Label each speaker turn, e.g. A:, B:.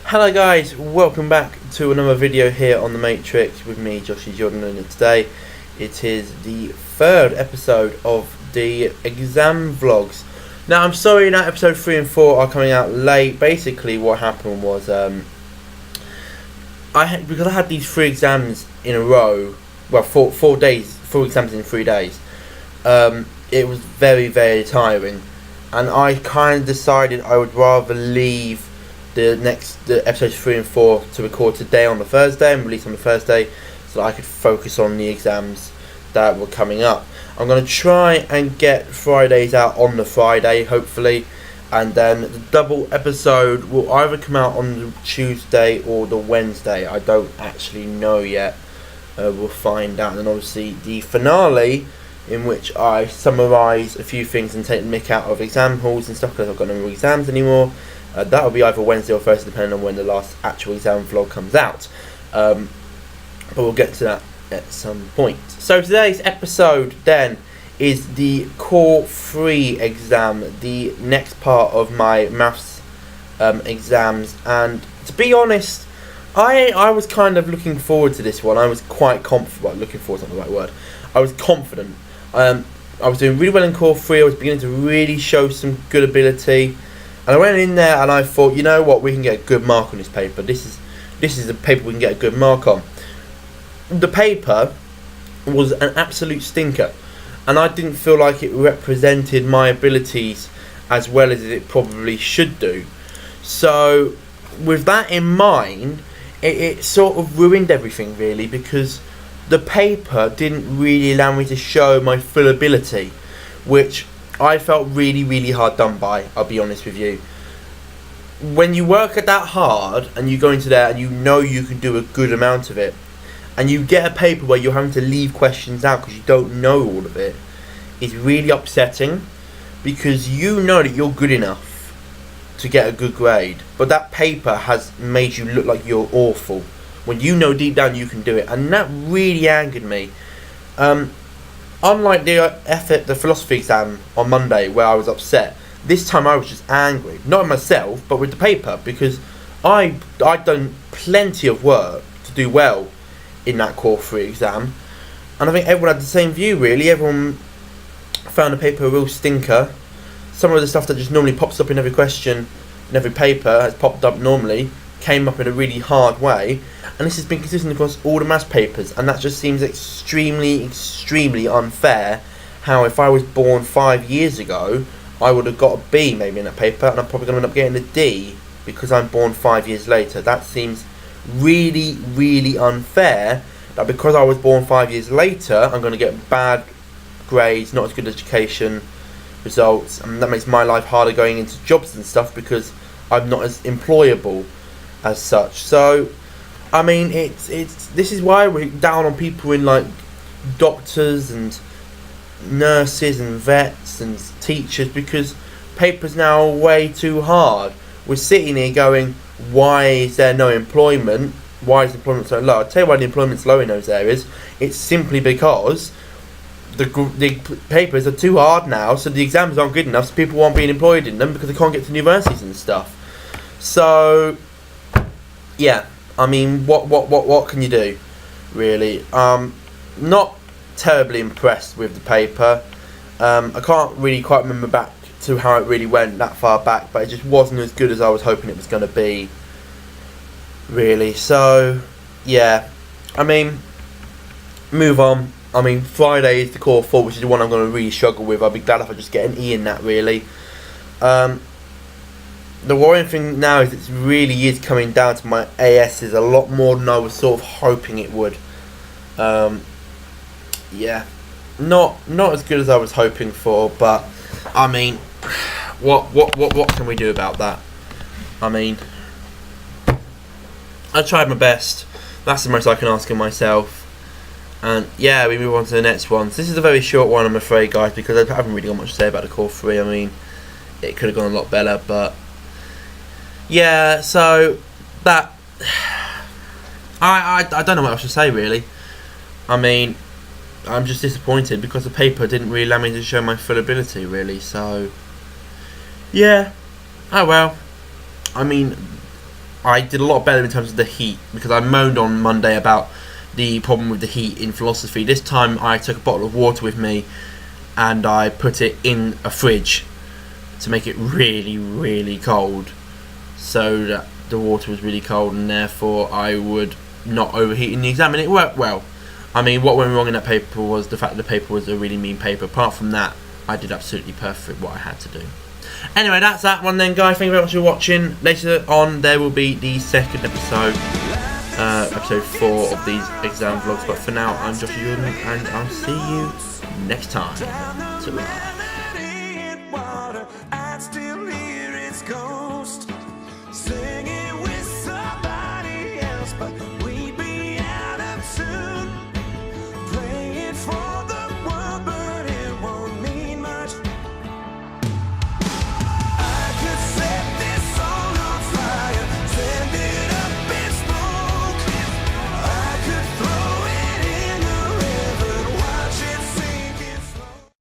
A: Hello guys, welcome back to another video here on The Matrix with me, Joshy Jordan, and today it is the third episode of the exam vlogs. Now I'm sorry that episode 3 and 4 are coming out late. Basically what happened was because I had these 3 exams in a row, well 4 exams in 3 days, it was very tiring, and I kind of decided I would rather leave the episodes 3 and 4 to record today on the Thursday and release on the Thursday, so that I could focus on the exams that were coming up. I'm going to try and get Fridays out on the Friday, hopefully, and then the double episode will either come out on the Tuesday or the Wednesday. I don't actually know yet. We'll find out. And then obviously the finale, in which I summarise a few things and take the mick out of exam halls and stuff, because I've got no more exams anymore. That will be either Wednesday or Thursday, depending on when the last actual exam vlog comes out. But we'll get to that at some point. So today's episode then is the Core 3 exam, the next part of my maths exams. And to be honest, I was kind of looking forward to this one. I was quite confident. Well, looking forward is not the right word. I was confident. I was doing really well in Core 3. I was beginning to really show some good ability. And I went in there and I thought, you know what, we can get a good mark on this paper. This is a paper we can get a good mark on. The paper was an absolute stinker, and I didn't feel like it represented my abilities as well as it probably should do. So with that in mind, it sort of ruined everything really, because the paper didn't really allow me to show my full ability, which I felt really hard done by, I'll be honest with you. When you work at that hard and you go into there and you know you can do a good amount of it, and you get a paper where you're having to leave questions out because you don't know all of it, it's really upsetting, because you know that you're good enough to get a good grade, but that paper has made you look like you're awful when you know deep down you can do it, and that really angered me. Unlike the philosophy exam on Monday where I was upset, this time I was just angry. Not at myself, but with the paper, because I'd done plenty of work to do well in that Core 3 exam, and I think everyone had the same view really. Everyone found the paper a real stinker. Some of the stuff that just normally pops up in every question, in every paper, has popped up normally, came up in a really hard way, and this has been consistent across all the maths papers, and that just seems extremely unfair. How if I was born 5 years ago, I would have got a B maybe in that paper, and I'm probably going to end up getting a D because I'm born 5 years later. That seems really unfair, that because I was born 5 years later, I'm going to get bad grades, not as good education results, and that makes my life harder going into jobs and stuff because I'm not as employable as such. So I mean, this is why we're down on people in like doctors and nurses and vets and teachers, because papers now are way too hard. We're sitting here going, why is there no employment? Why is employment so low? I'll tell you why the employment's low in those areas. It's simply because the papers are too hard now, so the exams aren't good enough, so people aren't being employed in them because they can't get to universities and stuff. So yeah, I mean, what can you do, really? Not terribly impressed with the paper. I can't really quite remember back to how it really went that far back, but it just wasn't as good as I was hoping it was going to be, really. So yeah, I mean, move on. I mean, Friday is the Core 4, which is the one I'm going to really struggle with. I'll be glad if I just get an E in that, really. The worrying thing now is it really is coming down to my ASs a lot more than I was sort of hoping it would. Yeah, not as good as I was hoping for, but I mean, what can we do about that? I mean, I tried my best. That's the most I can ask of myself. And yeah, we move on to the next one. So this is a very short one, I'm afraid, guys, because I haven't really got much to say about the Core 3. I mean, it could have gone a lot better, but yeah, so that I don't know what else to say, really. I mean, I'm just disappointed because the paper didn't really allow me to show my full ability, really. So yeah, oh well. I mean, I did a lot better in terms of the heat, because I moaned on Monday about the problem with the heat in philosophy. This time I took a bottle of water with me and I put it in a fridge to make it really, really cold, so that the water was really cold and therefore I would not overheat in the exam, and it worked well. I mean, what went wrong in that paper was the fact that the paper was a really mean paper. Apart from that, I did absolutely perfect what I had to do. Anyway, that's that one then, guys. Thank you very much for watching. Later on, there will be the second episode, episode 4 of these exam vlogs. But for now, I'm Joshua Jordan, and I'll see you next time. Ta-ra.